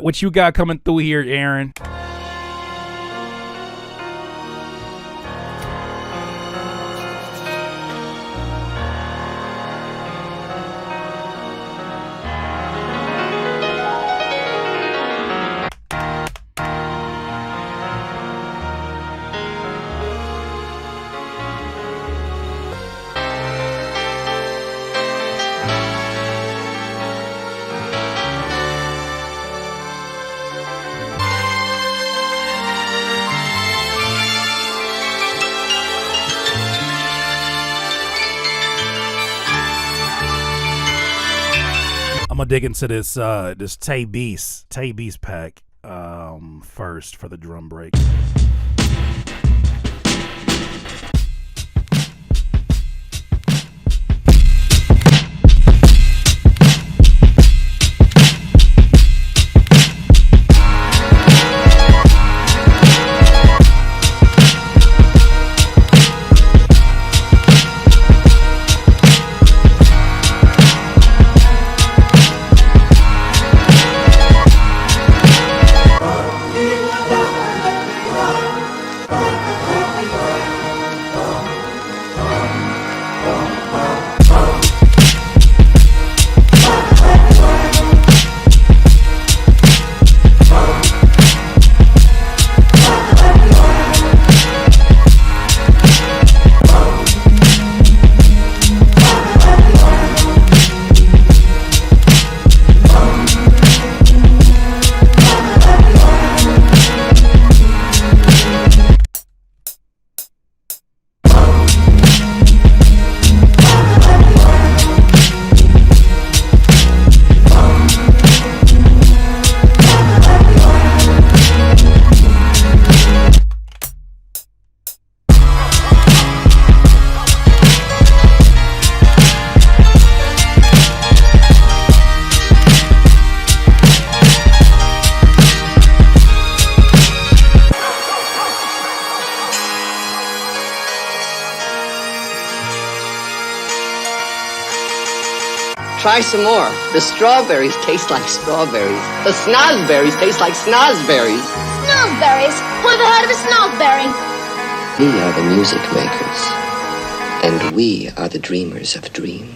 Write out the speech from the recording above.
What you got coming through here, Aaron? I'm gonna dig into this this Tay Beast pack first for the drum break. Try some more. The strawberries taste like strawberries. The snozberries taste like snozberries. Snozberries? Who ever heard of a snozberry? We are the music makers, and we are the dreamers of dreams.